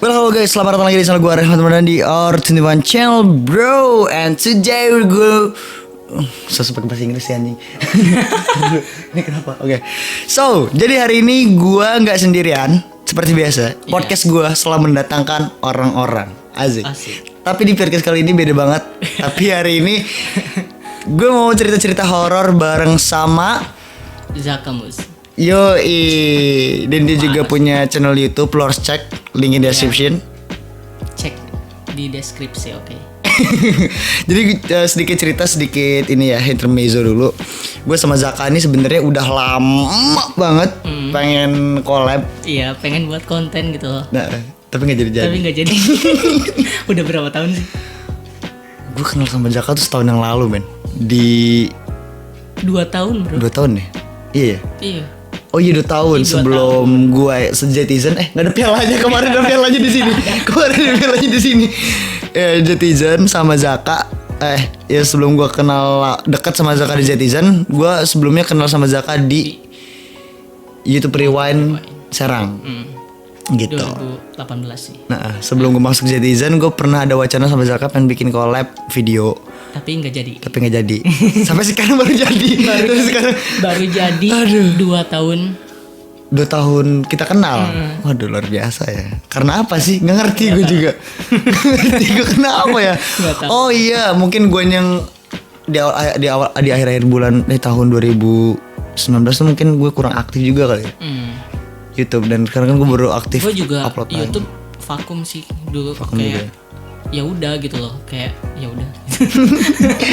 Well, hello guys, selamat datang lagi di channel gue Rehan teman-teman di R21 Channel bro. And today we're go sesuai bahasa Inggris ya anjing. Ini kenapa? Oke. So, jadi hari ini gue gak sendirian. Seperti biasa, podcast gue selalu mendatangkan orang-orang. Asik. Tapi di podcast kali ini beda banget. Tapi hari ini gue mau cerita-cerita horor bareng sama Zakamus. Yoi. Dan dia juga punya channel YouTube, lo harus cek link in description. Cek di deskripsi, oke. Jadi sedikit cerita, sedikit ini ya, intermezzo dulu. Gue sama Zaka ini sebenarnya udah lama banget pengen collab. Iya, pengen buat konten gitu loh. Nah, tapi nggak jadi. Udah berapa tahun sih? Gue kenal sama Zaka tuh setahun yang lalu men. Di 2 tahun bro. 2 tahun ya? Iya ya? Iya. Oh iya 2 tahun sebelum gue Jetizen. Nggak ada pialanya, kemarin ada pialanya di sini. Jetizen sama Zaka. Ya sebelum gue kenal dekat sama Zaka di Jetizen, gue sebelumnya kenal sama Zaka di YouTube Rewind Serang. Gitu. 2018 sih. Nah, sebelum gue masuk Jetizen, gue pernah ada wacana sama Zaka pengen bikin collab video. Tapi nggak jadi. Sampai sekarang baru jadi. Baru jadi. 2 tahun. 2 tahun kita kenal. Waduh, luar biasa ya. Karena apa sih? Nggak ngerti gue juga. Ngerti gue kenapa ya? Oh iya, mungkin gue yang di akhir-akhir bulan tahun 2019 tuh mungkin gue kurang aktif juga kali ya. YouTube, dan sekarang kan gue baru aktif. Gue juga upload YouTube vakum sih dulu. Vakum kayak juga. Ya udah gitu loh, kayak ya udah.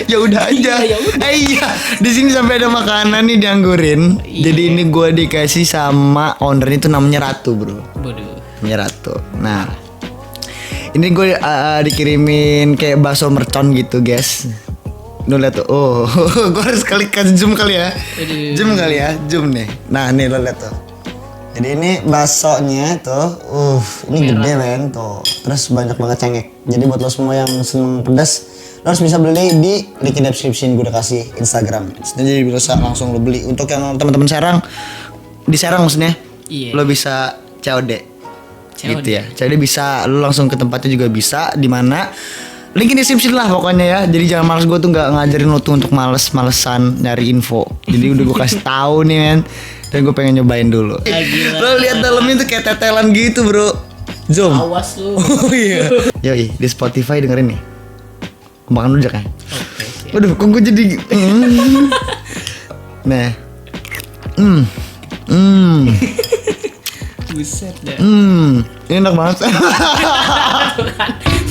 Ya udah aja. Iya, di sini sampai ada makanan nih dianggurin. Iya. Jadi ini gue dikasih sama owner itu namanya Ratu, bro. Bodoh. Namanya Ratu. Nah, ini gue dikirimin kayak bakso mercon gitu, guys. Lo liat tuh. Oh, gue harus klik ke zoom kali ya. Zoom kali ya, zoom nih. Nah, nih lo liat tuh. Jadi ini baksonya tuh, ini gede men tuh. Terus banyak banget cengek. Jadi buat lo semua yang seneng pedas, lo harus bisa beli di link in description, gue udah kasih Instagram. Jadi bisa langsung lo beli. Untuk yang teman-teman Serang, di Serang maksudnya, lo bisa COD. Gitu ya. COD bisa, lo langsung ke tempatnya juga bisa. Di mana? Link in description lah pokoknya ya. Jadi jangan males, gue tuh nggak ngajarin lo tuh untuk malesan nyari info. Jadi udah gue kasih tahu nih men. Dan gue pengen nyobain dulu. Lo lihat dalamnya tuh kayak tetelan gitu bro. Zoom. Awas lu. Oh iya. Yoi, di Spotify dengerin nih. Makan rujak kan? Oke. Waduh, kok gue jadi. Nah. Buset dah. Ini enak banget.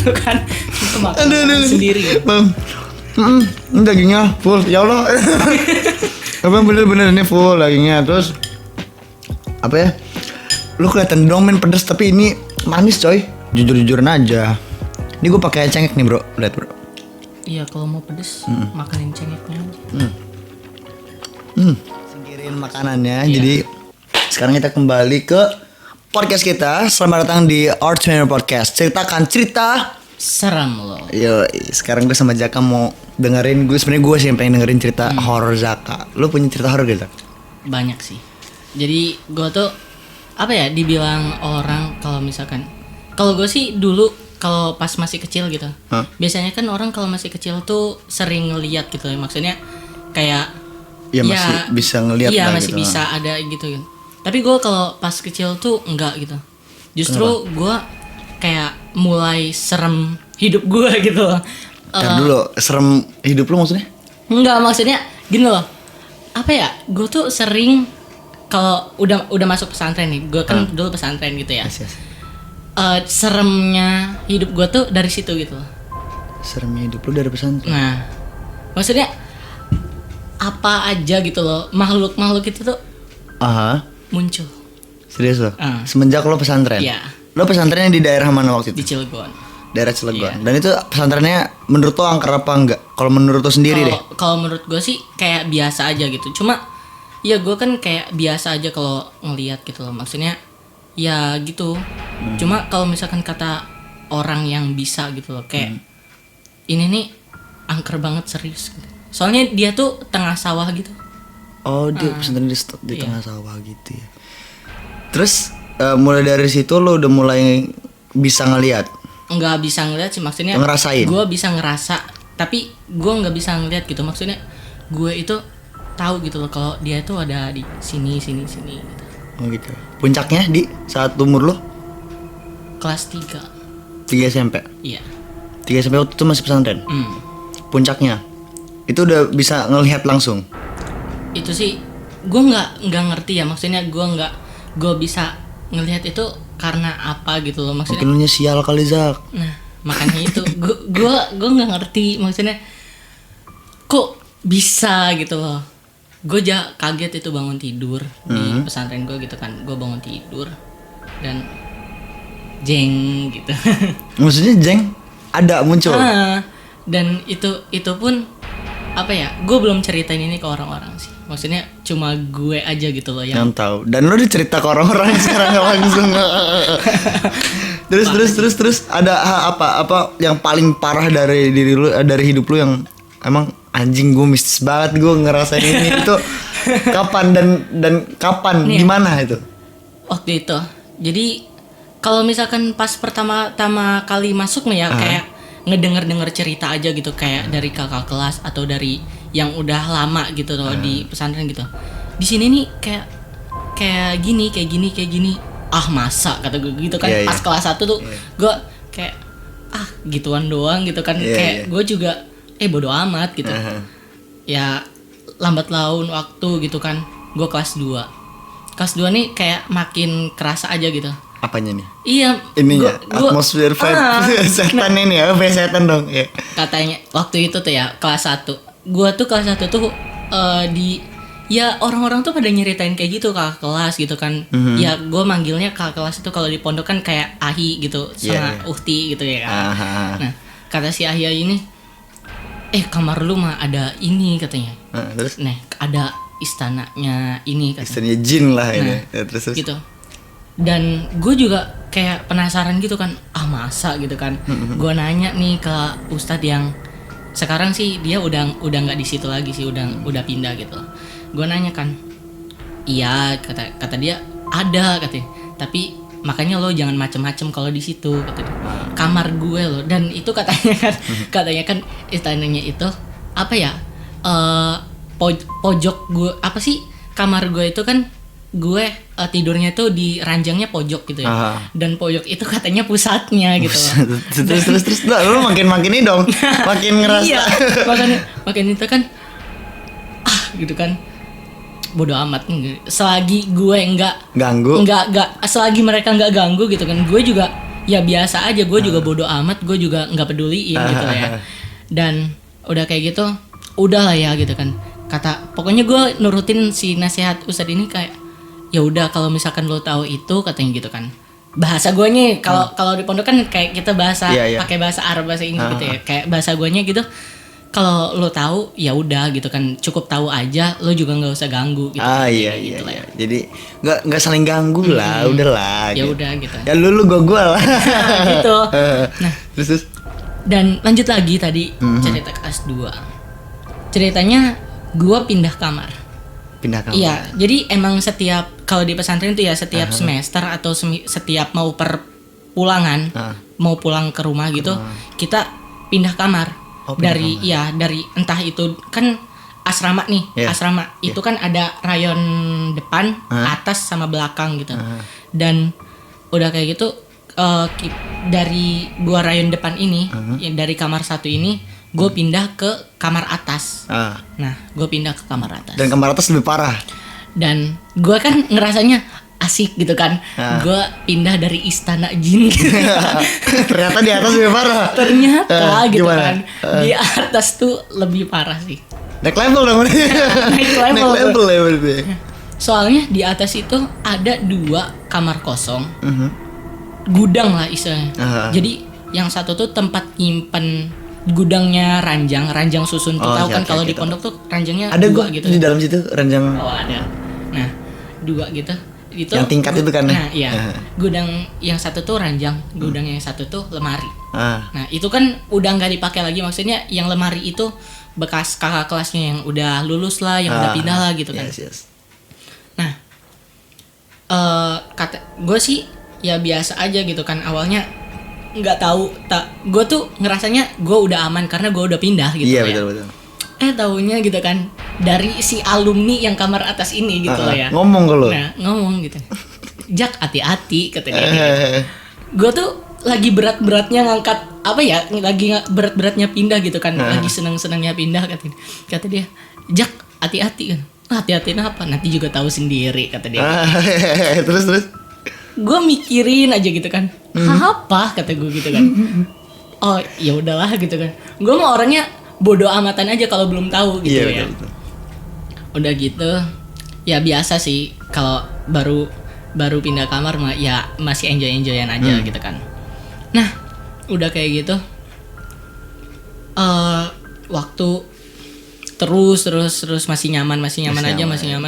Tuh kan. Aduh. Sendiri. Bang. Ini dagingnya full. Ya Allah. Abang bener-bener ini full dagingnya. Terus apa ya? Lu kelihatan dong men pedas, tapi ini manis coy. Jujur-jujuran aja. Ini gue pakai cengek nih bro. Lihat bro. Iya, kalau mau pedes makanin cengeknya aja. Singkirin makanannya. Jadi sekarang kita kembali ke podcast kita. Selamat datang di R21 Podcast. Ceritakan cerita Seram loh. Yo, sekarang gue sama Zaka mau dengerin. Sebenarnya gue sih yang pengen dengerin cerita horor Zaka. Lo punya cerita horor gak, Zaka? Banyak sih. Jadi gue tuh apa ya, dibilang orang kalau misalkan, kalau gue sih dulu kalau pas masih kecil gitu, biasanya kan orang kalau masih kecil tuh sering ngeliat gitu ya, maksudnya kayak ya masih bisa ngeliat. Iya lah masih gitu. bisa ada gitu. Tapi gue kalau pas kecil tuh enggak gitu. Justru gue kayak mulai serem hidup gue gitu loh. Dulu serem hidup lo maksudnya? Enggak, maksudnya gini loh. Apa ya? Gue tuh sering kalau udah masuk pesantren nih. Gue kan dulu pesantren gitu ya. Yes. Seremnya hidup gue tuh dari situ gitu loh. Seremnya hidup lo dari pesantren. Nah, maksudnya apa aja gitu loh, makhluk itu tuh muncul. Serius lo? Semenjak lo pesantren? Iya. Lo pesantrennya di daerah mana waktu itu? Di Cilegon. Daerah Cilegon. Dan itu pesantrennya menurut lo angker apa enggak? Kalau menurut lo sendiri deh. Kalau menurut gue sih kayak biasa aja gitu. Cuma ya gue kan kayak biasa aja kalau ngelihat gitu loh. Maksudnya ya gitu. Cuma kalau misalkan kata orang yang bisa gitu loh, kayak ini nih angker banget, serius gitu. Soalnya dia tuh tengah sawah gitu. Oh, dia pesantren di tengah sawah gitu ya. Terus mulai dari situ lo udah mulai bisa ngelihat. Nggak bisa ngeliat sih, maksudnya Ngerasain. gue bisa ngerasa tapi gue nggak bisa ngeliat gitu, maksudnya gue itu tahu gitu loh kalau dia tuh ada di sini gitu. Oh gitu. Puncaknya di saat umur lo Kelas 3 SMP. iya. 3 SMP waktu itu masih pesantren. Puncaknya itu udah bisa ngelihat langsung. Itu sih gue nggak ngerti ya, maksudnya gue bisa ngelihat itu karena apa gitu loh, maksudnya. Mungkin lu sial kali Zak. Nah makanya itu gue nggak ngerti, maksudnya kok bisa gitu loh. Gue kaget itu bangun tidur di pesantren gue gitu kan, gue bangun tidur dan jeng gitu. Maksudnya Jeng ada muncul. Dan itu pun apa ya, gue belum ceritain ini ke orang-orang sih, maksudnya cuma gue aja gitu loh yang tahu. Dan lo dicerita ke orang-orang sekarang langsung. Terus ada apa yang paling parah dari diri lu, dari hidup lu yang emang anjing gue mistis banget gue ngerasain ini itu kapan dan kapan Nih, gimana itu? waktu itu. Jadi kalau misalkan pas pertama kali masuk nih ya, kayak ngedenger cerita aja gitu, kayak dari kakak kelas atau dari yang udah lama gitu loh di pesantren gitu. Di sini nih kayak gini. Ah masa kata gue gitu kan. Pas kelas 1 tuh gue kayak gituan doang gitu kan. Kayak gue juga bodo amat gitu. Ya lambat laun waktu gitu kan. Gue kelas 2 nih kayak makin kerasa aja gitu. Apanya nih? Iya, Ininya atmosfer vibe setan ini ya, setan dong ya. Katanya waktu itu tuh ya kelas 1. Gua tuh kelas 1 tuh ya orang-orang tuh pada nyeritain kayak gitu kakak kelas gitu kan. Ya gue manggilnya kakak kelas itu kalau di pondok kan kayak Ahi gitu sama Uhti gitu ya kan. Nah, kata si Ahi ini kamar lu mah ada ini katanya. Terus? Nah, ada istananya ini katanya. Istananya jin lah ini. Terus Gitu. Dan gue juga kayak penasaran gitu kan, masa gitu kan. Gue nanya nih ke ustadz yang sekarang sih dia udah nggak di situ lagi sih, udah pindah gitu. Gue nanya kan, iya kata dia ada katanya, tapi makanya lo jangan macem-macem kalau di situ katanya. Kamar gue lo, dan itu katanya kan istananya itu apa ya, pojok gue apa sih, kamar gue itu kan gue tidurnya tuh di ranjangnya pojok gitu ya. Dan pojok itu katanya pusatnya gitu loh. terus lu makin ini dong. Makin ngerasa. Iya. Makin itu kan gitu kan. Bodoh amat, selagi gue enggak selagi mereka enggak ganggu gitu kan. Gue juga ya biasa aja, gue juga bodoh amat, gue juga enggak peduliin gitu ya. Dan udah kayak gitu, udah lah ya gitu kan. Pokoknya gue nurutin si nasihat ustadz ini, kayak ya udah kalau misalkan lo tahu itu katanya gitu kan. Bahasa gue nih kalau di pondok kan kayak kita pakai bahasa Arab, bahasa Inggris gitu ya. Kayak bahasa gue nya gitu. Kalau lo tahu ya udah gitu kan, cukup tahu aja, lo juga nggak usah ganggu gitu. Iya. Jadi nggak saling ganggu lah, udahlah. Ya gitu. udah gitu. Ya lu gue lah. Gitu. Nah, terus. Dan lanjut lagi tadi cerita kelas 2. Ceritanya gue pindah kamar. Iya, jadi emang setiap kalau di pesantren itu ya setiap semester atau setiap mau perpulangan, mau pulang ke rumah gitu, kita pindah kamar. Dari entah itu kan asrama nih, asrama itu kan ada rayon depan, atas sama belakang gitu. Dan udah kayak gitu dari 2 rayon depan ini, dari kamar 1 ini gue pindah ke kamar atas. Nah, gue pindah ke kamar atas. Dan kamar atas lebih parah. Dan gue kan ngerasanya asik gitu kan. Gue pindah dari istana jin gitu. Ternyata di atas lebih parah. Ternyata gitu gimana? kan. Di atas tuh lebih parah sih. Next level dong. Next level ya berarti. Soalnya di atas itu ada 2 kamar kosong. Gudang lah istilahnya. Jadi yang satu tuh tempat nyimpen gudangnya ranjang susun tuh. Tahu kan kalau di pondok tuh ranjangnya ada 2 gitu. Di dalam situ ranjang. Oh ada. Nah 2 gitu. Itu yang tingkat itu kan. Nah iya. Gudang yang satu tuh ranjang, gudang yang satu tuh lemari. Nah itu kan udah nggak dipakai lagi, maksudnya yang lemari itu bekas kakak kelasnya yang udah lulus lah, yang udah pindah lah gitu kan. Yes. Nah kata gue sih ya biasa aja gitu kan. Awalnya nggak tahu, gue tuh ngerasanya gue udah aman karena gue udah pindah gitu. Iya, ya. betul. Taunya gitu kan dari si alumni yang kamar atas ini gitu loh ya. Ngomong ke lu. Nah, ngomong gitu. Jak, hati-hati kata dia. Gue tuh lagi berat-beratnya ngangkat apa ya, lagi berat-beratnya pindah gitu kan, lagi seneng-senengnya pindah kata dia. Jak, hati-hati kan. Hati-hati apa? Nanti juga tahu sendiri kata dia. Terus. Gue mikirin aja gitu kan. Apa kata gue gitu kan. Oh ya udahlah gitu kan. Gue mah orangnya bodoh amatan aja kalau belum tahu gitu ya. Betul. Udah gitu ya biasa sih kalau baru pindah kamar mah ya masih enjoyan aja gitu kan. Nah udah kayak gitu waktu terus masih nyaman aja.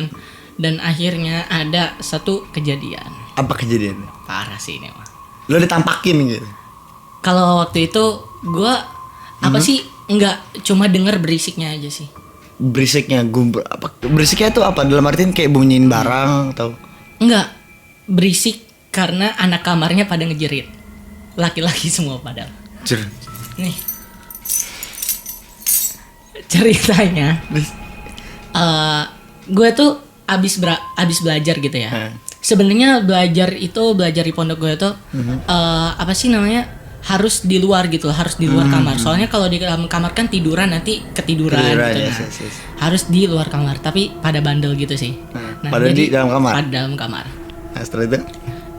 Dan akhirnya ada satu kejadian. Apa kejadiannya? Parah sih ini mah. Lo ditampakin gitu. Kalau waktu itu gue apa sih nggak cuma denger berisiknya aja sih. Berisiknya berisiknya tuh apa? Dalam artian kayak bunyiin barang atau? Enggak, berisik karena anak kamarnya pada ngejerit. Laki-laki semua padahal. Nih ceritanya, gue tuh abis belajar gitu ya. Sebenarnya belajar di pondok gue tuh apa sih namanya, harus di luar gitu, harus di luar kamar. Soalnya kalau di dalam kamar kan tiduran nanti ketiduran gitu. Yes. Harus di luar kamar, tapi pada bandel gitu sih. Nah, pada di dalam kamar. Pada dalam kamar. Nah, setelah itu?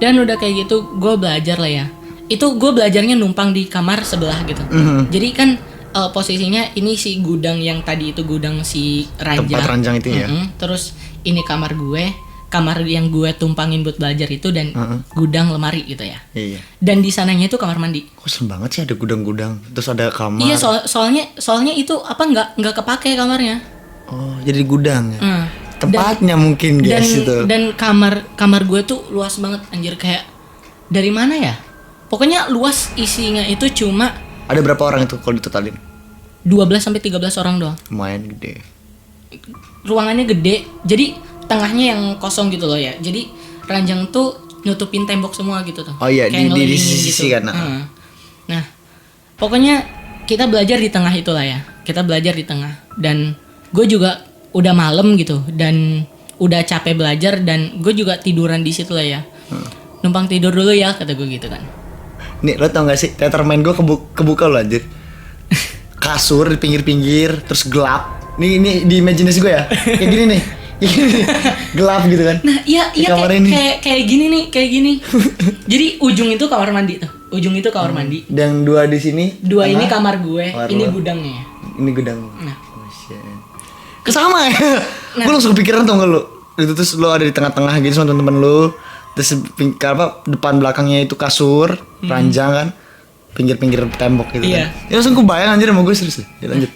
Dan udah kayak gitu, gue belajar lah ya. Itu gue belajarnya numpang di kamar sebelah gitu. Jadi kan posisinya ini si gudang yang tadi itu gudang si ranjang. Tempat ranjang itu ya. Terus ini kamar yang gue tumpangin buat belajar itu, dan gudang lemari gitu ya. Iya. Dan di sananya itu kamar mandi. Kok serem banget sih ada gudang-gudang, terus ada kamar. Iya, soalnya itu apa nggak kepake kamarnya. Oh, jadi gudang ya. Tempatnya mungkin guys itu. Dan kamar gue tuh luas banget anjir, kayak dari mana ya? Pokoknya luas, isinya itu cuma. Ada berapa orang itu kalau ditotalin? 12 sampai 13 orang doang. Lumayan gede. Ruangannya gede, jadi tengahnya yang kosong gitu loh ya. Jadi ranjang tuh nutupin tembok semua gitu tuh. Oh iya, di sisi gitu. Kan. Nah, pokoknya kita belajar di tengah itulah ya. Kita belajar di tengah, dan gue juga udah malam gitu dan udah capek belajar, dan gue juga tiduran di situ lah ya. Numpang tidur dulu ya kata gue gitu kan. Nih lo tau gak sih, teater main gue kebuka lo anjir. Kasur di pinggir-pinggir, terus gelap. Nih di imajinasi gue ya, kayak gini nih. Gelap gitu kan. Nah iya kayak gini. Jadi ujung itu kamar mandi tuh. Ujung itu kamar mandi. Dan dua di sini. Dua ini kamar gue, ini gudangnya. Ini gudang. Nah. Oh, shit. Kesama ya. Gue langsung kepikiran tau gak lo. Itu terus lo ada di tengah-tengah gitu sama temen-temen lo. Terus depan belakangnya itu kasur, ranjang kan, pinggir-pinggir tembok gitu kan. Ya langsung kebayang anjir sama gue serius. Ya lanjut.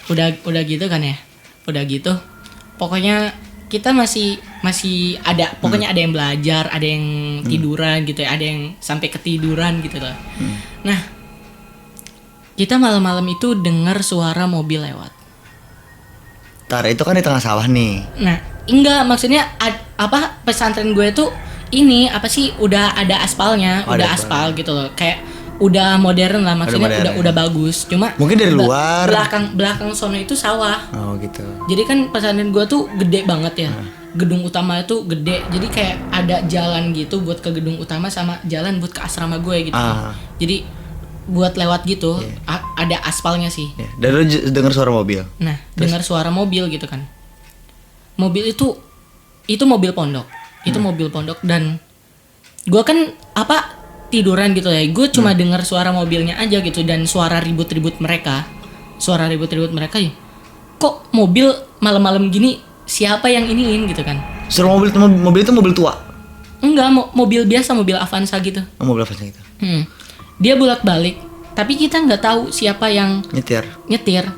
Udah gitu kan ya. Udah gitu. Pokoknya kita masih ada, pokoknya ada yang belajar, ada yang tiduran gitu ya, ada yang sampai ketiduran gitu loh. Nah, kita malam-malam itu dengar suara mobil lewat. Tar, itu kan di tengah sawah nih. Nah, enggak, maksudnya pesantren gue tuh ini apa sih, udah ada aspalnya, udah aspal gitu loh. Kayak udah modern lah, maksudnya udah bagus. Cuma mungkin dari luar. Belakang sono itu sawah. Oh gitu. Jadi kan pesantren gue tuh gede banget ya. Gedung utama itu gede. Jadi kayak ada jalan gitu buat ke gedung utama sama jalan buat ke asrama gue gitu. Jadi buat lewat gitu ada aspalnya sih. Dan lu dengar suara mobil. Nah, dengar suara mobil gitu kan. Mobil itu mobil pondok. Itu mobil pondok, dan gue kan tiduran gitu ya. Gue cuma dengar suara mobilnya aja gitu, dan suara ribut-ribut mereka ya. Kok mobil malam-malam gini, siapa yang iniin gitu kan? Suara mobil itu mobil tua? Enggak, mobil biasa, mobil Avanza gitu. Mobil Avanza gitu. Dia bolak-balik, tapi kita nggak tahu siapa yang nyetir.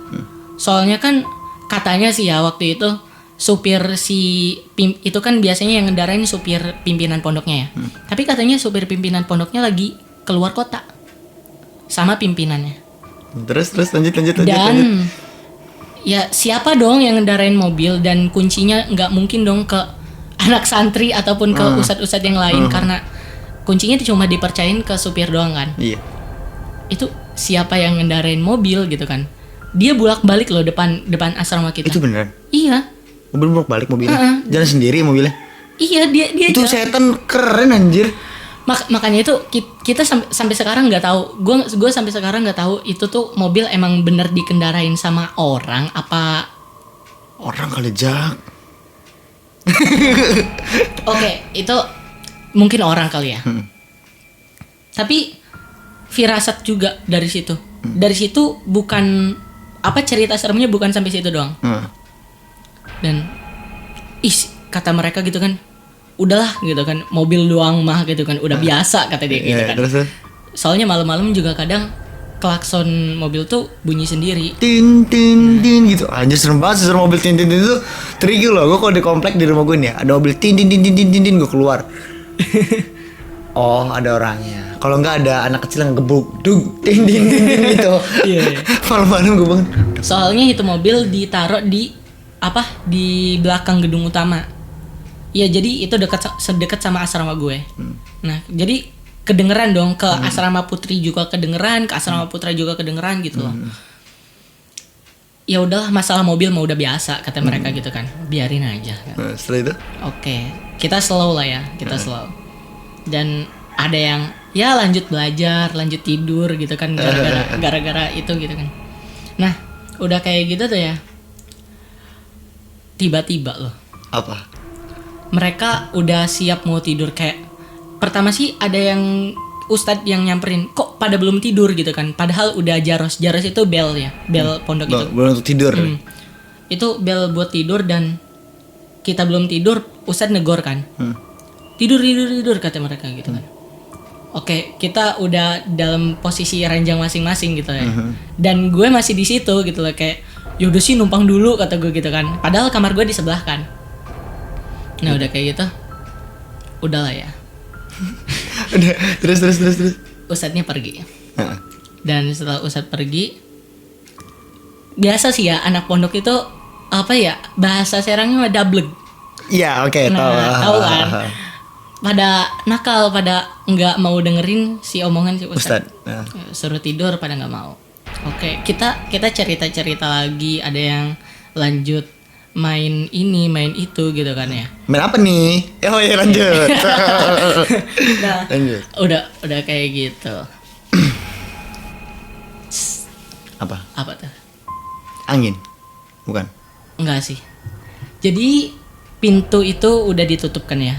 Soalnya kan katanya sih ya waktu itu supir itu kan biasanya yang ngendarain supir pimpinan pondoknya ya. Tapi katanya supir pimpinan pondoknya lagi keluar kota sama pimpinannya. Terus lanjut. Dan ya siapa dong yang ngendarain mobil, dan kuncinya nggak mungkin dong ke anak santri ataupun ke ustadz-ustadz yang lain, karena kuncinya cuma dipercayain ke supir doang kan. Iya. Itu siapa yang ngendarain mobil gitu kan? Dia bolak-balik loh depan asrama kita. Itu beneran. Iya. Mobil bolak-balik mobilnya. Jalan sendiri mobilnya. Iya, dia Itu jalan. setan keren anjir. Makanya itu kita sampai sekarang nggak tahu. Gue sampai sekarang nggak tahu itu tuh mobil emang bener dikendarain sama orang apa. Orang kali Jak. Oke, itu mungkin orang kali ya. Tapi firasat juga dari situ. Dari situ bukan apa cerita seremnya bukan sampai situ doang. Dan kata mereka gitu kan, udahlah gitu kan, mobil doang mah gitu kan, udah biasa kata dia gitu kan. Terus. Soalnya malam-malam juga kadang klakson mobil tuh bunyi sendiri. Tin tin tin gitu. Anjir serem banget suara mobil tin tin tin itu. Trigger loh. Gue kalau di komplek di rumah gue nih ya, ada mobil tin tin tin tin tin tin, gue keluar. Oh, ada orangnya. Kalau enggak ada anak kecil yang gebuk, dug, tin tin tin tin gitu. Iya. Malam-malam gue bangun. Soalnya itu mobil ditaruh di belakang gedung utama. Iya, jadi itu sedekat sama asrama gue. Nah, jadi kedengeran dong ke asrama putri juga kedengeran, ke asrama putra juga kedengeran gitu loh. Ya udahlah, masalah mobil mah udah biasa kata mereka gitu kan. Biarin aja kan. Nah, setelah itu? Oke, kita slow lah ya, kita slow. Dan ada yang ya lanjut belajar, lanjut tidur gitu kan gara-gara itu gitu kan. Nah, udah kayak gitu tuh ya. Tiba-tiba loh. Apa? Mereka udah siap mau tidur kayak pertama sih ada yang ustadz yang nyamperin kok pada belum tidur gitu kan, padahal udah jaros itu bel ya, bel pondok itu belum untuk tidur. Itu bel buat tidur dan kita belum tidur, ustadz negor kan, tidur kata mereka gitu kan. Oke, kita udah dalam posisi ranjang masing-masing gitu ya, dan gue masih di situ gitu loh kayak yaudah sih numpang dulu kata gue gitu kan, padahal kamar gue di sebelah kan. Nah udah kayak gitu, udahlah ya. Udah, terus. Ustadznya pergi. Dan setelah ustadz pergi, biasa sih ya anak pondok itu apa ya, bahasa Serangnya mah dableg. Iya, oke, tahu kan. Pada nakal, pada nggak mau dengerin si omongan si ustadz. Suruh tidur pada nggak mau. Oke, kita cerita lagi, ada yang lanjut main ini main itu gitu kan ya. Main apa nih? Oh ya lanjut. Nah, lanjut. Udah kayak gitu. Apa tuh? Angin. Bukan. Enggak sih. Jadi pintu itu udah ditutup kan ya.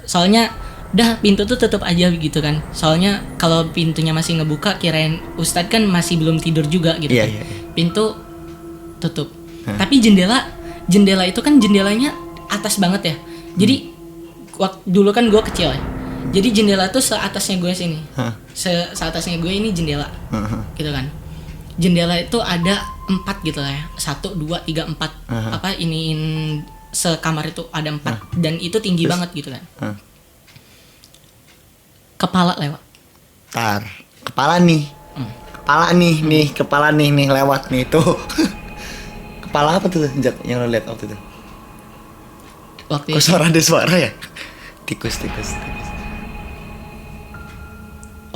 Soalnya udah pintu tuh tutup aja gitu kan. Soalnya kalau pintunya masih ngebuka kirain ustadz kan masih belum tidur juga gitu. Iya. Pintu tutup. Tapi jendela itu kan jendelanya atas banget ya. Jadi dulu kan gue kecil ya. Jadi jendela tuh seatasnya gue sini. Seatasnya gue ini jendela. Gitu kan. Jendela itu ada 4 gitu lah ya. 1, 2, 3, 4. Apa iniin sekamar itu ada 4 dan itu tinggi banget gitu kan. Kepala lewat. Kepala nih. Kepala nih lewat nih tuh. Kepala apa tuh Jak yang lo lihat waktu itu? Kok suara ya? Tikus.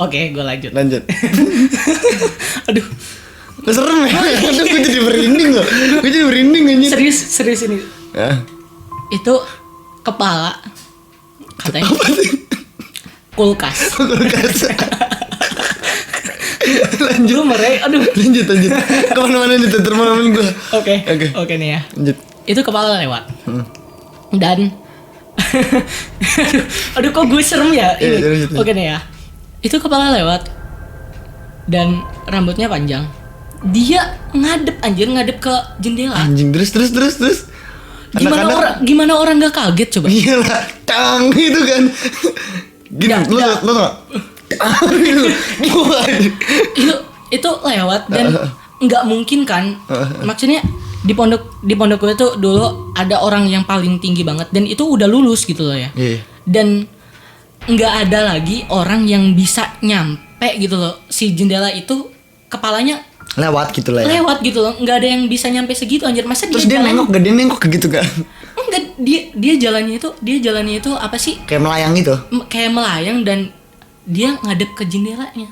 Oke, gue lanjut. Aduh, serem ya? Aduh, gue jadi merinding anjir. Serius ini. Itu kepala katanya. Kulkas. Lanjut lanjut kemana-mana nih teman-teman gue. Oke nih ya. Lanjut. Itu kepala lewat. Dan aduh kok gue serem ya ini. Oke nih ya. Itu kepala lewat dan rambutnya panjang. Dia ngadep ke jendela. Anjing, terus. Gimana orang gak kaget coba? Iyalah, tang gitu kan. Gini, lu itu lewat dan nggak mungkin kan, maksudnya di pondok gue tuh dulu ada orang yang paling tinggi banget dan itu udah lulus gitu loh ya. Dan nggak ada lagi orang yang bisa nyampe gitu loh, si jendela itu kepalanya lewat gitu lah ya. Lewat gitu loh, nggak ada yang bisa nyampe segitu anjir. Masa terus dia nengok gitu kan? Enggak, dia jalannya itu apa sih? Kayak melayang gitu. Kayak melayang dan dia ngadep ke jendelanya.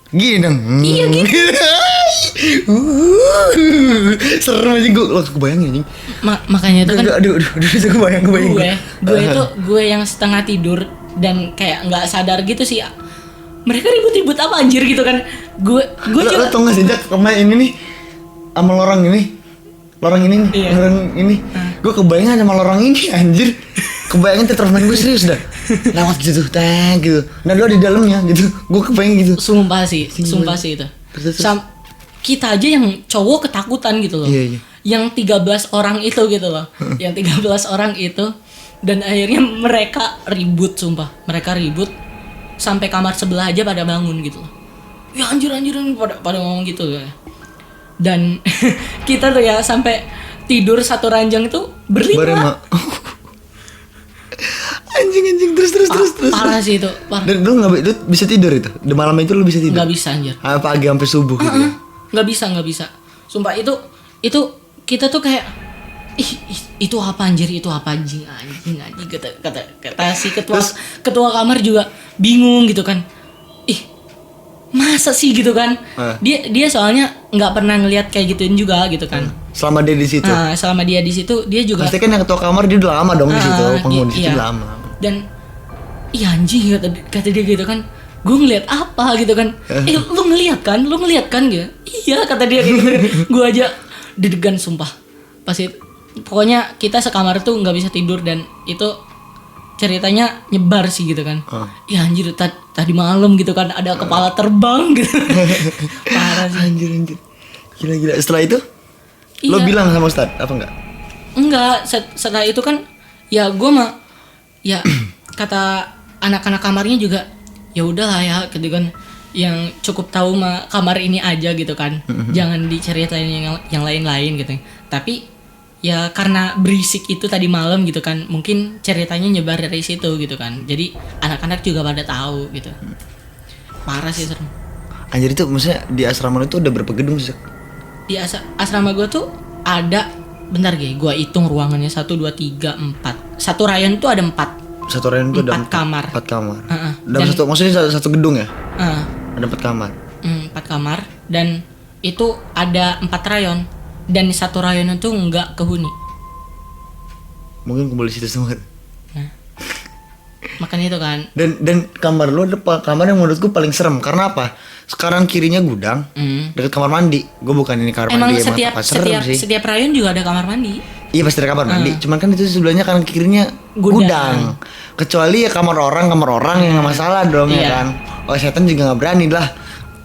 Gini dong. Iya, gitu. Serem aja gue. Lo kebayang anjing. Makanya itu kan Aduh, itu kebayang. gue yang setengah tidur dan kayak nggak sadar gitu sih. Mereka ribut-ribut apa anjir gitu kan. Gue Lo juga tau gak sih Jak, kemarin ini nih sama lorong ini nih, Iya. lorong ini. Gue kebayangan sama lorong ini anjir. Kebayangin tetromen gue serius dah. Lewat gitu, teng gitu. Nah lo di dalamnya gitu. Gue kebayang gitu. sumpah sih itu. Terus. Kita aja yang cowok ketakutan gitu loh. Iya. Yang 13 orang itu gitu loh. Yang 13 orang itu dan akhirnya mereka ribut sumpah. Mereka ribut sampai kamar sebelah aja pada bangun gitu loh. Ya anjir pada ngomong gitu ya. Dan kita tuh ya sampai tidur satu ranjang itu berlima. Barema. Anjing terus. Parah sih itu, parah. Dan lu lu bisa tidur itu? Di malam itu lu bisa tidur? Nggak bisa anjir. Pagi sampai subuh gitu ya? Nggak bisa. Sumpah itu kita tuh kayak itu apa anjir anjing kata si ketua kamar juga bingung gitu kan. Masa sih gitu kan? Dia soalnya nggak pernah ngelihat kayak gituin juga gitu kan. Selama dia di situ. Nah, selama dia di situ dia juga. Pasti kan yang ketua kamar dia udah lama dong di situ, penghuni di situ iya. lama. Dan anjing kata dia gitu kan. Gue ngeliat apa gitu kan. Lu ngeliat kan gitu. Iya kata dia gitu. Gue aja deg-degan sumpah. Pasti pokoknya kita sekamar tuh nggak bisa tidur dan itu ceritanya nyebar sih gitu kan. Ya anjir tadi malam gitu kan ada kepala terbang gitu. Parah sih. Anjir. Gila. Setelah itu lo bilang sama Ustad apa enggak? Enggak, setelah itu kan ya gue mah ya kata anak-anak kamarnya juga ya udahlah ya gitu kan, yang cukup tahu mah kamar ini aja gitu kan. Jangan diceritain yang lain-lain gitu. Tapi ya karena berisik itu tadi malam gitu kan, mungkin ceritanya nyebar dari situ gitu kan. Jadi anak-anak juga pada tahu gitu. Parah sih serem. Anjir itu maksudnya di asrama lu tuh udah berapa gedung sih? Di asrama gue tuh ada, bentar gue hitung ruangannya 1, 2, 3, 4. Satu rayon tuh ada 4. Satu rayon tuh ada 4 kamar. 4 kamar. Dan satu, maksudnya satu gedung ya? Ada 4 kamar. 4 kamar dan itu ada 4 rayon dan satu rayon itu enggak kehuni. Mungkin kumpul di situ semua. Makanya itu kan. Dan kamar lu ada kamar yang menurutku paling serem karena apa? Sekarang kirinya gudang, dekat kamar mandi. Gue bukan ini kamar Emang mandi setiap rayon juga ada kamar mandi. Iya pasti ada kamar mandi. Cuman kan itu sebelahnya kanan kirinya gudang. Kecuali ya kamar orang yang nggak masalah dong ya kan. Oh setan juga nggak berani lah.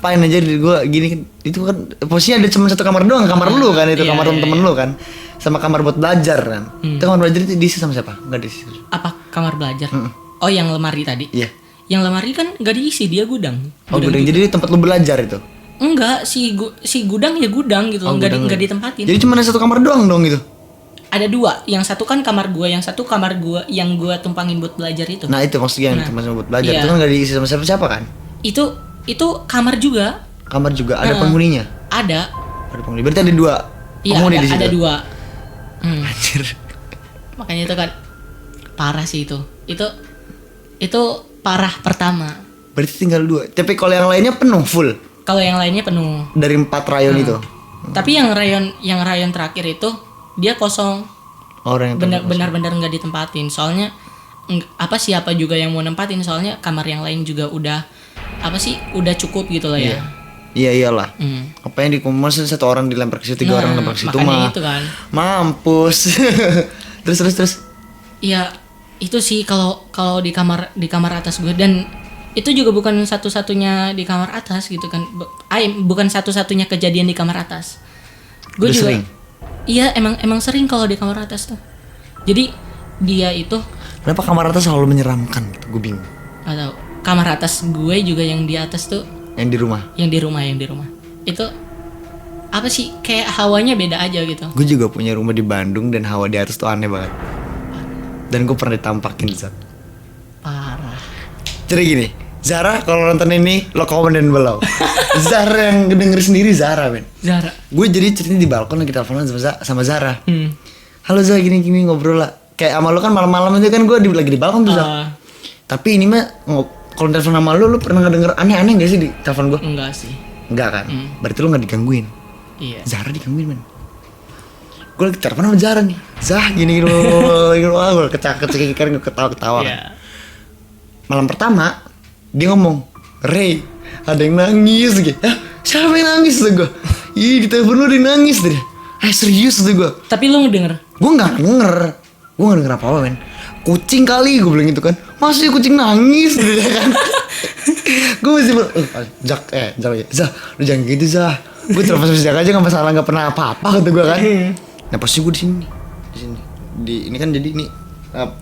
Pain aja gue gini itu kan posisinya ada cuma satu kamar doang, kamar lu kan itu kamar temen-temen lu kan, sama kamar buat belajar kan. Itu kamar belajar itu diisi sama siapa? Nggak diisi. Apa kamar belajar? Oh yang lemari tadi. Iya. Yang lemari kan nggak diisi, dia gudang. Oh gudang. Jadi tempat lu belajar itu? Enggak, si gudang ya gudang gitu, nggak ditempatin. Jadi cuma ada satu kamar doang dong gitu? Ada 2, yang satu kan kamar gua, yang satu kamar gua yang gua tumpangin buat belajar itu. Nah itu maksudnya yang tempat buat belajar itu kan nggak diisi sama siapa kan? Itu kamar juga. Kamar juga ada penghuninya? Ada penghuni. Berarti ada 2 penghuni di situ. Ada 2. Anjir. Makanya itu kan parah sih itu. Itu parah pertama. Berarti tinggal 2. Tapi kalau yang lainnya penuh full. Kalau yang lainnya penuh. Dari 4 rayon itu. Tapi yang rayon terakhir itu dia kosong. Orang yang benar-benar nggak ditempatin. Soalnya siapa juga yang mau nempatin, soalnya kamar yang lain juga udah udah cukup gitu lah ya. Iya iyalah. Apa yang dikumpul satu orang dilempar ke situ, 3 orang dilempar ke situ mah. Itu kan. Mampus. terus. Iya, itu sih kalau di kamar atas gue, dan itu juga bukan satu-satunya di kamar atas gitu kan. Bukan satu-satunya kejadian di kamar atas. Gue juga sering. Iya, emang sering kalau di kamar atas tuh. Jadi dia itu, kenapa kamar atas selalu menyeramkan gitu? Gue bingung. Gak tahu. Kamar atas gue juga yang di atas tuh. Yang di rumah. Itu apa sih, kayak hawanya beda aja gitu. Gue juga punya rumah di Bandung dan hawa di atas tuh aneh banget. Dan gue pernah ditampakin Zat. Parah. Jadi gini, Zara kalau nonton ini lo komen dan below. Zara yang denger sendiri Zara men. Zara. Gue jadi ceritanya di balkon lagi teleponan sama Zara. Halo Zara gini ngobrol lah. Kayak sama lo kan malam-malam itu kan gue lagi di balkon tuh Zara. Tapi ini mah kalau telepon sama lu pernah ngedenger aneh-aneh gak sih di telepon gue? Enggak sih. Enggak kan? Berarti lu gak digangguin. Iya. Zara digangguin, men. Gue lagi telepon sama Zara nih. Zah gini loh, gue kecak-kecak kan, gue ketawa-ketawa kan. Iya. Malam pertama dia ngomong, Ray, ada yang nangis gitu. Hah? Siapa yang nangis tuh gue? Ih, di telepon lu ada yang nangis tuh. Serius tuh gue. Tapi lu ngedenger? Gue nggak denger apa-apa, men. Kucing kali gue bilang gitu kan. Masih kucing nangis gitu ya kan. Gue masih Zah, lu jangan gitu Zah. Gue telepon sama Zak aja nggak masalah, nggak pernah apa-apa kata gue kan. Nah pasti gue di sini. Ini kan jadi ini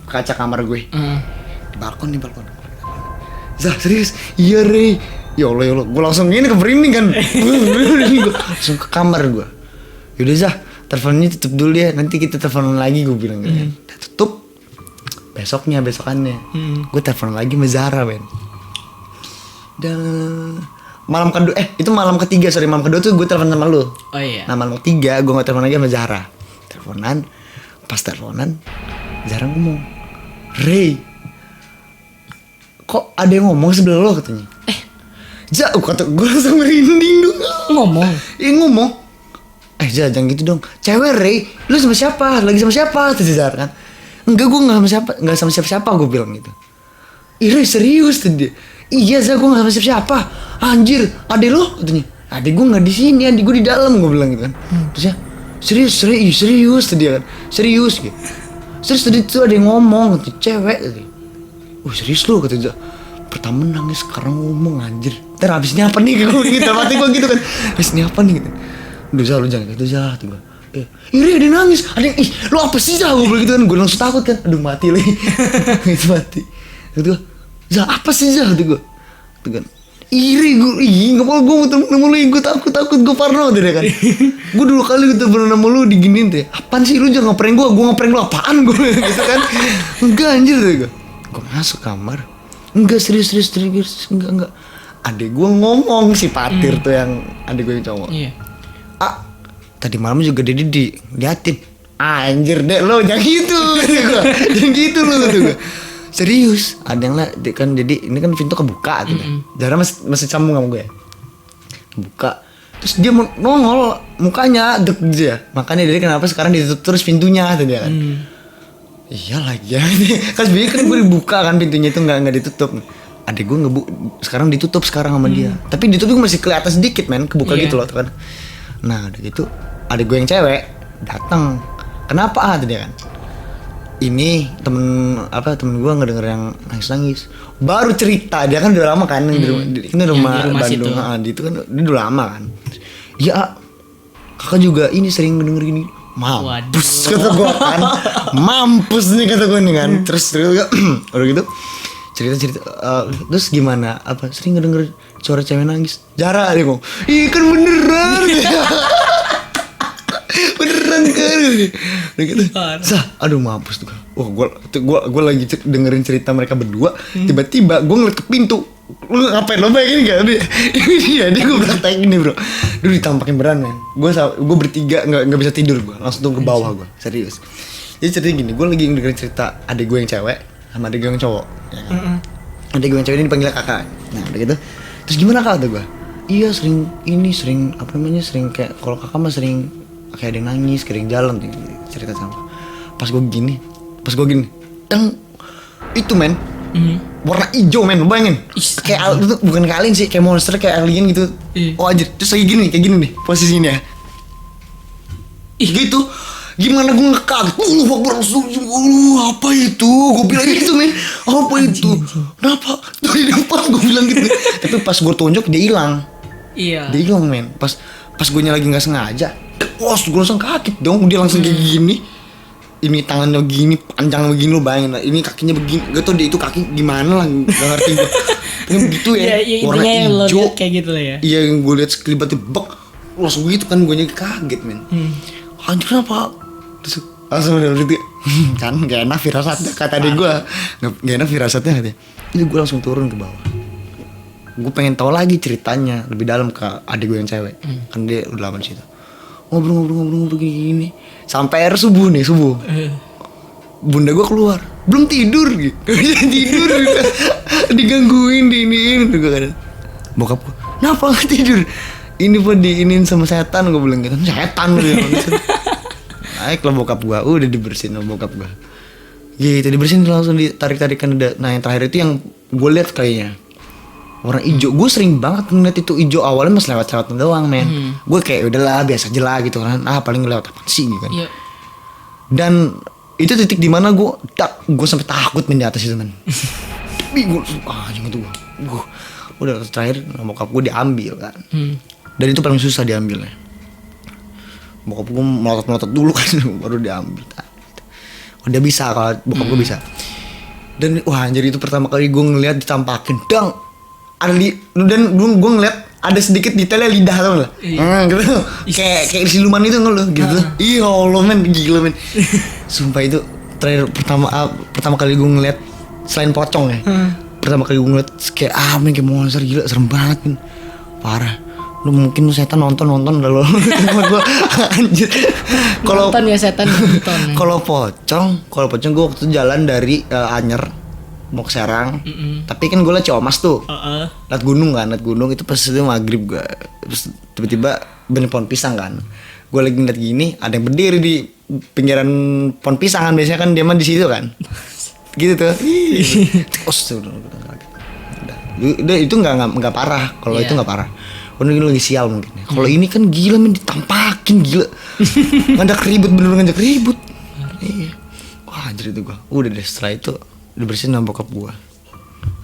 kaca kamar gue. Di balkon. Zah serius? Iya Rey. Ya Allah. Gue langsung ini keberinding kan. Gue langsung ke kamar gue. Yaudah Zah, teleponnya tutup dulu ya. Nanti kita teleponan lagi gue bilang gitu. Tutup. Besokannya gue telepon lagi sama Zara, men. Dan malam kedua malam ketiga tuh gue telepon sama lu. Oh iya. Nah malam ketiga gue nggak telepon lagi sama Zara. Pas teleponan Zara ngomong, Ray, kok ada yang ngomong sebelah lo katanya. Kata gue langsung merinding dong. Ngomong. Ngomong. Jangan gitu dong. Cewek Ray, lu sama siapa? Lagi sama siapa? Terus Zara kan. Enggak, gue nggak sama siapa gue bilang gitu. Ray serius tuh dia. Iya Zah, gue nggak sama siapa. Anjir, adek lo katanya. Adek gue nggak di sini, adek gue di dalam, gue bilang gitu kan. Terus ya serius tuh dia kan. Serius gitu. Terus tadi tuh ada yang ngomong tuh cewek tadi. Serius lo kata Zah. Pertama nangis, sekarang ngomong anjir. Ntar abisnya apa nih gue gitu, mati gue gitu kan. Abisnya apa nih gitu. Udah Zah, lu jangan gitu Zah tuh gue. Iri ada yang nangis, ada yang lu apa sih Zah, gue bilang gitu kan. Gue langsung takut kan, aduh mati lagi. Itu mati. Itu Zah apa sih Zah tuh gue. Tuh kan. Iri gue, nggak mau gue ketemu lu, gue takut gue parno deh kan. Gue dulu kali ketemu sama lu diginiin deh. Apaan sih lu jangan ngeprank gue ngeprank lu apaan gue gitu kan. Enggak anjir deh gue. Gue masuk kamar. Enggak serius enggak. Adek gue ngomong si Patir tuh yang adek gue yang cowok. Iya. Tadi malam juga dia liatin. Anjir deh lo jangan gitu. Jangan gitu lo tuh gue. Serius, ada yang lah kan, jadi ini kan pintu kebuka gitu. Zara masih sambung sama gue. Buka. Terus dia nongol mukanya deg dia. Makanya dia kenapa sekarang ditutup terus pintunya tadi kan. Iya lagi ya. Kan sebenarnya kan gue dibuka kan pintunya itu enggak ditutup. Adek gue sekarang ditutup sekarang sama dia. Tapi ditutup masih kelihatan sedikit men, kebuka gitu loh kan. Nah, udah gitu adek gue yang cewek datang. Kenapa tadi kan? Ini temen gue ngedenger yang nangis baru cerita, dia kan udah lama kan ini rumah Bandung itu kan dia udah lama kan. Ya kakak juga ini sering ngedenger gini. Mampus kata gue kan. Mampus nih kata gue nih kan. Terus udah gitu cerita terus gimana, apa sering ngedenger suara cewek nangis. Zara dia ngomong, ih kan beneran. Beneran kan udah gitu. Aduh mampus tuh. Gue lagi dengerin cerita mereka berdua. Tiba-tiba gue ngeliat ke pintu. Lu ngapain, lo bayangin gak? Dia gue praktek ini bro. Dulu ditampakin beran men. Gue bertiga gak bisa tidur gue. Langsung tuh ke bawah gue. Serius. Jadi ceritanya gini, gue lagi dengerin cerita adik gue yang cewek sama adik gue yang cowok ya kan? Adik gue yang cewek ini dipanggil kakak. Nah udah gitu. Terus gimana kak, kata gue? Iya sering kayak kalau kakak mah sering kayak ada yang nangis, kayak ada yang jalan tuh, cerita sama. Pas gue gini yang itu men, warna hijau men, lu bayangin. Kayak bukan kayak alien sih, kayak monster, kayak alien gitu. Oh anjir, terus kayak gini nih posisinya. Gitu. Gimana gue ngekaget, apa itu? Gue bilang gitu men, apa itu? Kenapa? Tuh di depan gue bilang gitu. Tapi pas gue tunjuk dia hilang. Iya. Dia hilang men. Pas gue lagi nggak sengaja, gue langsung kaget dong. Dia langsung kayak gini. Ini tangannya begini, panjang begini, lo bayangin lah. Ini kakinya begini, gak tau dia itu kaki gimana lah, gak ngerti gue. Yang begitu ya, warna hijau kayak gitu lah ya. Iya yang gue lihat sekelibat bek, langsung gitu kan gue kaget men. Anjir kenapa? Terus langsung udah gitu kan gak enak firasatnya kata adik gue, gak enak firasatnya katanya. Itu gue langsung turun ke bawah. Gue pengen tahu lagi ceritanya lebih dalam ke adik gue yang cewek. Kan dia udah lama di situ. Ngobrol gini sampai air subuh. bunda gue keluar, belum tidur gitu. Gak bisa tidur gitu. Digangguin, diiniin gue kan. Bokap gue, kenapa gak tidur? Ini pun diinin sama setan, gue bilang gitu. Setan gitu. Naik lah bokap gue, udah dibersihin sama bokap gue. Gitu dibersihin langsung ditarik-tarikan. Nah yang terakhir itu yang gue lihat kayaknya warna hijau. Gue sering banget ngeliat itu hijau, awalnya mas lewat doang men. Gue kayak udahlah biasa aja lah gitu kan. Paling lewat apa sih gitu kan. Iya. Dan itu titik dimana gue sampai takut men di atas itu men. Bingung anjing itu gue. Udah terakhir bokap gue diambil kan. Dan itu paling susah diambilnya. Bokap gue melotot dulu kan baru diambil. Udah bisa kalau bokap gue bisa. Dan wah anjir itu pertama kali gue ngeliat ditampakin dang. Dan gue ngeliat ada sedikit detailnya lidah tau gak? Gitu. Kayak siluman itu nggak lo gitu. Iya Allah men gila men. Sumpah itu terakhir pertama kali gue ngeliat selain pocong ya. Pertama kali gue ngeliat kayak men kayak monster gila serem banget men. Parah. Lu mungkin setan nonton dah lo. Gue anjir. Kalau nonton ya setan nonton. Kalau pocong gue waktu itu jalan dari Anyer mau ke Serang. Tapi kan gue liat Ciomas tuh. Liat gunung itu pas itu maghrib gue. Terus tiba-tiba bener pohon pisang kan. Gue lagi ngeliat gini, ada yang berdiri di pinggiran pohon pisang kan, biasanya kan dia mah di situ kan. Gitu tuh. Udah itu nggak parah. Kalau itu nggak parah. Udah lagi sial mungkin. Kalau ini kan gila men ditampakin gila. Ngajak ribut. Iya. Wah anjir itu gue. Udah deh setelah itu dibersihin sama bokap gue.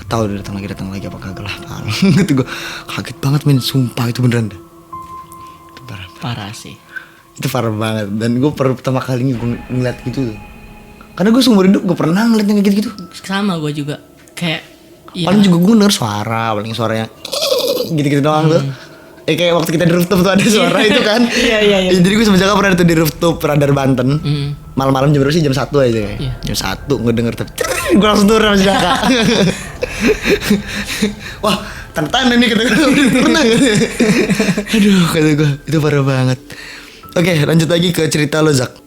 Tahu udah datang lagi apa kagak lah. Gitu gue kaget banget men, sumpah itu beneran deh. Itu parah sih. Itu parah banget. Dan gue pertama kali ngeliat gitu tuh. Karena gue seumur hidup gue pernah ngeliat yang kayak gitu. Sama gue juga. Kayak paling juga gue denger paling suaranya gitu-gitu doang tuh. Kayak waktu kita di rooftop tuh ada suara itu kan. Iya. Jadi gue sama Jaka pernah tuh di rooftop Radar Banten. Malam-malam jam berapa sih? Jam 1 aja kayak. Jam 1 ngedenger tapi gue langsung turun sama Jaka. Wah, tanda-tanda nih kata gue. Pernah gitu. Aduh, kata gue itu parah banget. Oke, lanjut lagi ke cerita lo Zak.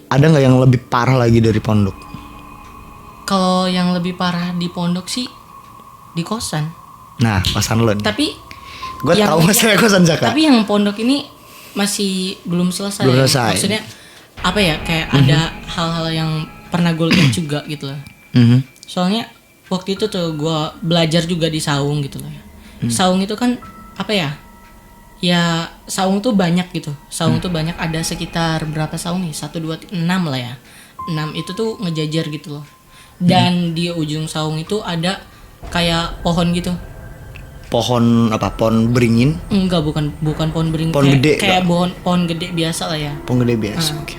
Ada gak yang lebih parah lagi dari pondok? Kalau yang lebih parah di pondok sih di kosan. Nah, kosan lo nih. Tapi gue tahu masalah kosan Jaka. Tapi yang pondok ini masih belum selesai. Maksudnya apa ya? Kayak ada hal-hal yang pernah gue lihat juga gitu lah. Soalnya waktu itu tuh gue belajar juga di Saung gitu lah. Saung itu kan apa ya? Ya Saung tuh banyak gitu. Saung tuh banyak, ada sekitar berapa Saung nih? 1, 2, 6 lah ya. 6 itu tuh ngejajar gitu loh. Dan di ujung Saung itu ada kayak pohon gitu. Pohon apa? Pohon beringin? Enggak, bukan pohon beringin. Pohon gede. Kayak pohon gede biasa lah ya. Pohon gede biasa. Oke.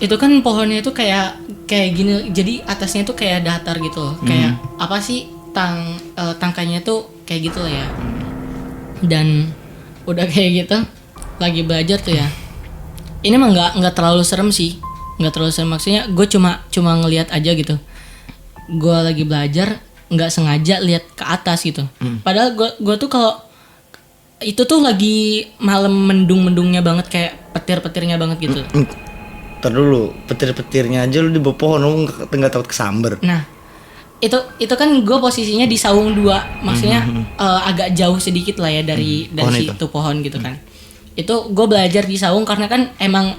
Itu kan pohonnya itu kayak gini. Jadi atasnya tuh kayak datar gitu loh. Kayak apa sih tangkainya tuh kayak gitu lah ya. Dan udah kayak gitu lagi belajar tuh ya. Ini mah enggak terlalu serem sih. Enggak terlalu serem, maksudnya gue cuma ngelihat aja gitu. Gue lagi belajar nggak sengaja lihat ke atas gitu. Padahal gue tuh kalau itu tuh lagi malam mendung-mendungnya banget, kayak petir-petirnya banget gitu. Ntar dulu, petir-petirnya aja lu di bawah pohon, lu nggak takut kesamber. Nah itu kan gue posisinya di Saung 2, maksudnya agak jauh sedikit lah ya dari situ pohon gitu kan. Itu gue belajar di Saung karena kan emang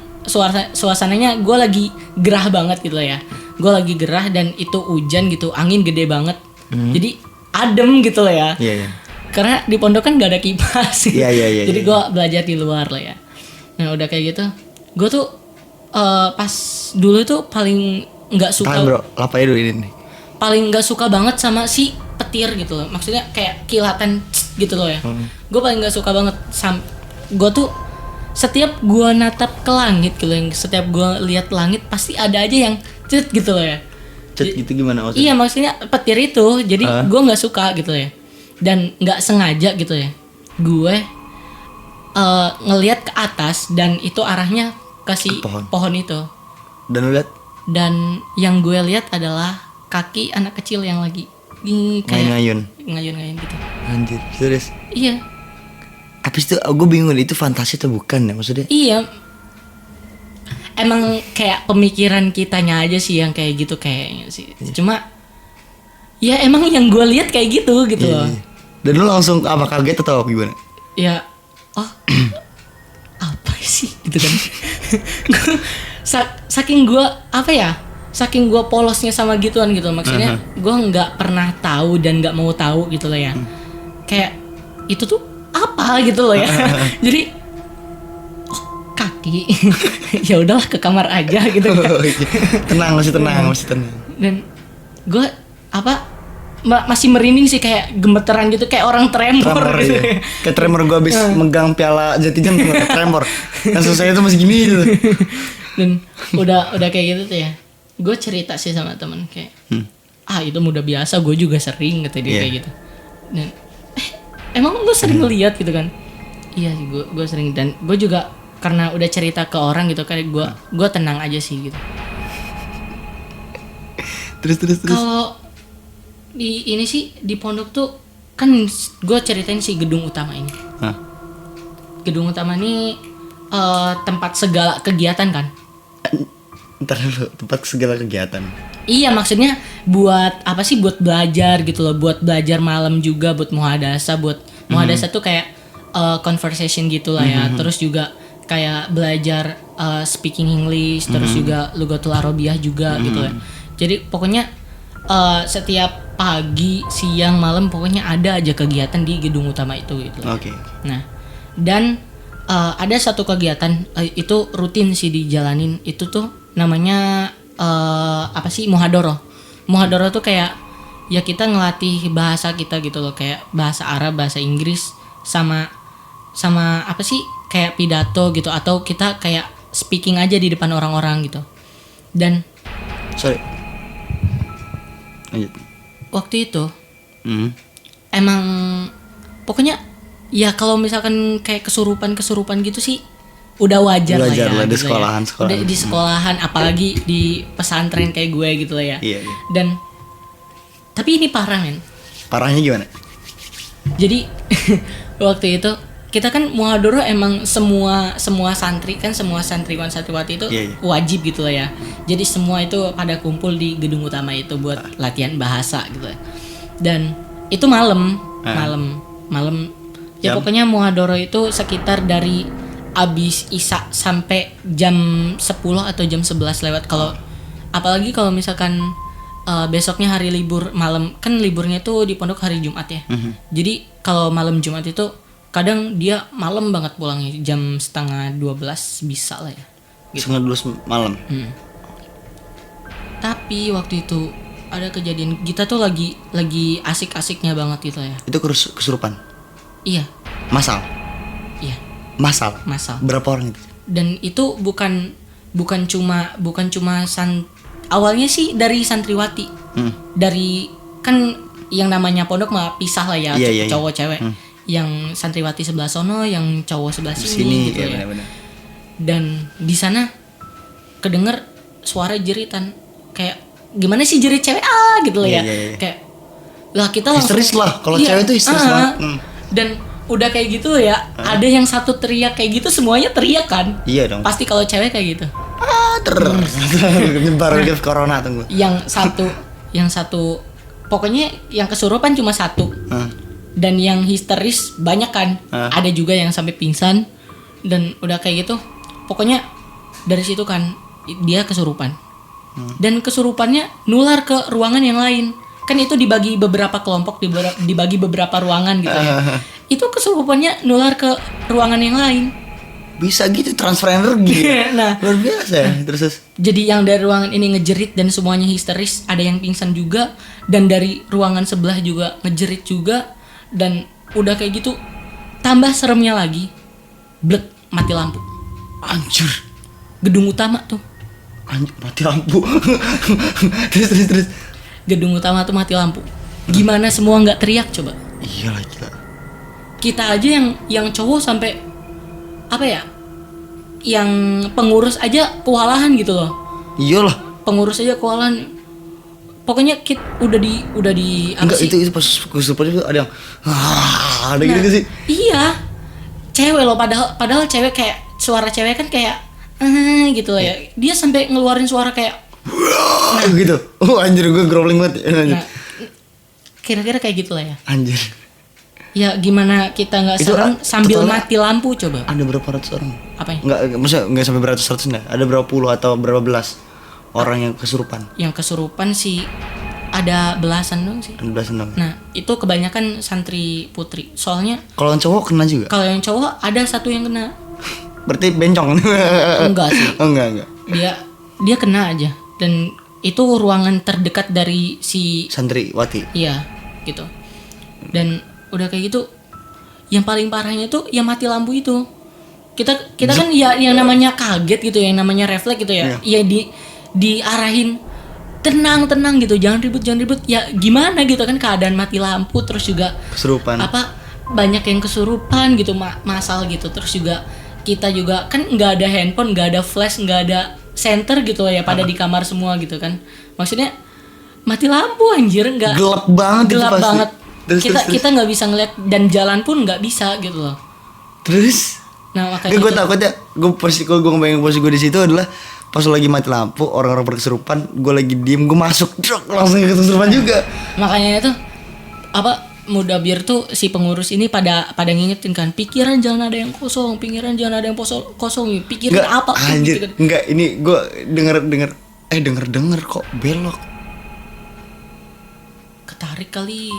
suasananya gue lagi gerah banget gitu lah ya. Gue lagi gerah dan itu hujan gitu, angin gede banget. Jadi adem gitu lah ya. Iya. Karena di pondok kan gak ada kipas. Iya. Jadi gue belajar di luar lah ya. Nah udah kayak gitu, gue tuh pas dulu tuh paling nggak suka. Tahan bro, lapanya dulu ini nih. Paling nggak suka banget sama si petir gitu loh. Maksudnya kayak kilatan gitu loh ya. Gue paling nggak suka banget. Gue tuh setiap gue natap ke langit gitu, yang setiap gue lihat langit pasti ada aja yang cet gitu loh ya. Cet gitu gimana maksudnya? Iya maksudnya petir itu, jadi gue nggak suka gitu ya, dan nggak sengaja gitu ya, gue ngelihat ke atas dan itu arahnya ke si pohon itu. Dan lu lihat? Dan yang gue lihat adalah kaki anak kecil yang lagi kayak ngayun gitu. Anjir, serius? Iya. Habis itu gue bingung itu fantasi atau bukan ya maksudnya? Iya. emang kayak pemikiran kitanya aja sih yang kayak gitu kayaknya sih. Cuma ya emang yang gue lihat kayak gitu loh. Dan lu langsung apa kaget atau gimana? Ya, oh apa sih gitu kan? Saking gue apa ya? Saking gue polosnya sama gituan gitu, maksudnya gue nggak pernah tahu dan nggak mau tahu gitu loh ya. Kayak itu tuh apa gitu loh ya. Jadi kaki, ya udahlah ke kamar aja gitu kan. Tenang, masih tenang. Dan gue masih merinding sih, kayak gemeteran gitu, kayak orang tremor gitu. Iya. Kayak tremor gue habis megang piala Jatijam tuh tremor. Langsung saya tuh masih gini gitu. Dan udah kayak gitu tuh ya. Gue cerita sih sama temen kayak, itu udah biasa, gue juga sering kata dia kayak gitu. Dan emang lu sering ngeliat gitu kan? Iya sih, gue sering, dan gue juga karena udah cerita ke orang gitu kayak gue tenang aja sih gitu. Terus. Kalau di ini sih di pondok tuh kan gue ceritain si gedung utama ini. Gedung utama ini tempat segala kegiatan kan. Ntar dulu, tempat segala kegiatan. Iya, maksudnya buat apa sih, buat belajar gitu loh, buat belajar malam juga, buat muhadasa. Buat muhadasa tuh kayak conversation gitu lah ya. Terus juga kayak belajar speaking English, terus juga Lughatul Arabiyah juga gitu ya. Jadi pokoknya setiap pagi, siang, malam pokoknya ada aja kegiatan di gedung utama itu gitu. Oke. Nah, dan ada satu kegiatan itu rutin sih dijalanin, itu tuh namanya apa sih, muhadoroh. Muhadoroh tuh kayak ya kita ngelatih bahasa kita gitu loh, kayak bahasa Arab, bahasa Inggris, sama apa sih, kayak pidato gitu, atau kita kayak speaking aja di depan orang-orang gitu. Dan sorry, lanjut. Waktu itu emang pokoknya ya kalau misalkan kayak kesurupan gitu sih udah wajar lah ya, di gitu sekolahan. Ya. Udah di sekolahan, apalagi di pesantren kayak gue gitu lah ya. Iya. Dan tapi ini parah men. Parahnya gimana? Jadi waktu itu kita kan muhadoroh emang semua santri kan, semua santriwan santriwati itu wajib gitu lah ya. Jadi semua itu pada kumpul di gedung utama itu buat latihan bahasa gitu ya. Dan itu malam. Ya pokoknya muhadoroh itu sekitar dari abis isya sampai jam 10 atau jam 11 lewat. Kalau apalagi kalau misalkan besoknya hari libur malam, kan liburnya itu di pondok hari Jumat ya. Jadi kalau malam Jumat itu kadang dia malam banget pulangnya, jam 11:30 bisa lah ya. Gitu. 11:30 malam. Tapi waktu itu ada kejadian, kita tuh lagi asik-asiknya banget gitu ya. Itu kesurupan? Iya. Masal? Iya. Masal. Berapa orang itu? Dan itu bukan cuma awalnya sih dari santriwati. Dari kan yang namanya pondok mah pisah lah ya, cowok cewek. Yang santriwati sebelah sono, yang cowok sebelah sini gitu ya. Bener. Dan di sana kedenger suara jeritan, kayak gimana sih jerit cewek gitu loh ya. Kayak lah kita langsung histeris lah, kalau cewek itu histeris banget. Dan udah kayak gitu ya, ada yang satu teriak kayak gitu, semuanya teriak kan. Iya dong. Pasti kalau cewek kayak gitu. Nyebar corona tunggu. Yang satu pokoknya yang kesurupan cuma satu. Dan yang histeris banyak kan. Ada juga yang sampai pingsan. Dan udah kayak gitu, pokoknya dari situ kan dia kesurupan. Dan kesurupannya nular ke ruangan yang lain. Kan itu dibagi beberapa kelompok, dibagi beberapa ruangan gitu ya. Itu kesurupannya nular ke ruangan yang lain. Bisa gitu transfer energi. Nah, luar biasa ya. Terus jadi yang dari ruangan ini ngejerit dan semuanya histeris, ada yang pingsan juga, dan dari ruangan sebelah juga ngejerit juga. Dan udah kayak gitu, tambah seremnya lagi, blek, mati lampu. Anjir. Gedung utama tuh. Anjir, mati lampu. terus. Gedung utama tuh mati lampu. Gimana semua nggak teriak coba? Iyalah gila. Kita aja yang cowok sampai apa ya? Yang pengurus aja kewalahan gitu loh. Iyalah. Pengurus aja kewalahan. Pokoknya udah di enggak sih? itu pas kesurupan itu ada yang ada gitu sih. Iya. Cewek loh, padahal cewek kayak suara cewek kan kayak gitu lah ya. Dia sampai ngeluarin suara kayak gitu. Anjir gue groveling banget. Lanjut. nah, kira-kira kayak gitu lah ya. Anjir. Ya gimana kita nggak Itu, serem sambil totalnya mati lampu coba? Ada berapa ratus orang? Apa ya? Maksudnya enggak sampai beratus ratus enggak. Ada berapa puluh atau berapa belas orang yang kesurupan? Yang kesurupan sih ada belasan dong sih. Ada belasan dong. Nah itu kebanyakan santri putri. Soalnya Kalau yang cowok kena juga? kalau yang cowok ada satu yang kena. Berarti bencong. Enggak sih. Oh, enggak. Dia kena aja. Dan itu ruangan terdekat dari si Santriwati. iya gitu. Dan udah kayak gitu, yang paling parahnya itu yang mati lampu itu. Kita kan ya yang namanya kaget gitu ya, yang namanya refleks gitu ya. Ya diarahin tenang gitu, jangan ribut. Ya gimana gitu kan keadaan mati lampu terus juga Kesurupan. banyak yang kesurupan gitu, masal gitu. Terus juga kita juga kan nggak ada handphone, nggak ada flash, nggak ada center gitu ya, pada di kamar semua gitu kan. Maksudnya mati lampu anjir, nggak Gelap banget itu gelap pasti. banget. Terus. Kita nggak bisa ngeliat dan jalan pun nggak bisa gitu loh. Terus Nah makanya gue takutnya kalau gue ngebayangin posisi gue di situ adalah pas lagi mati lampu, orang-orang berkesurupan, gue lagi diem, gue masuk, langsung kesurupan juga. makanya itu Mudabir tuh si pengurus ini pada ngingetin kan, pikiran jangan ada yang kosong, pikiran jangan ada yang kosong, pikiran Enggak, apa anjir, gitu kan. enggak, ini gue denger kok belok. Ketarik kali.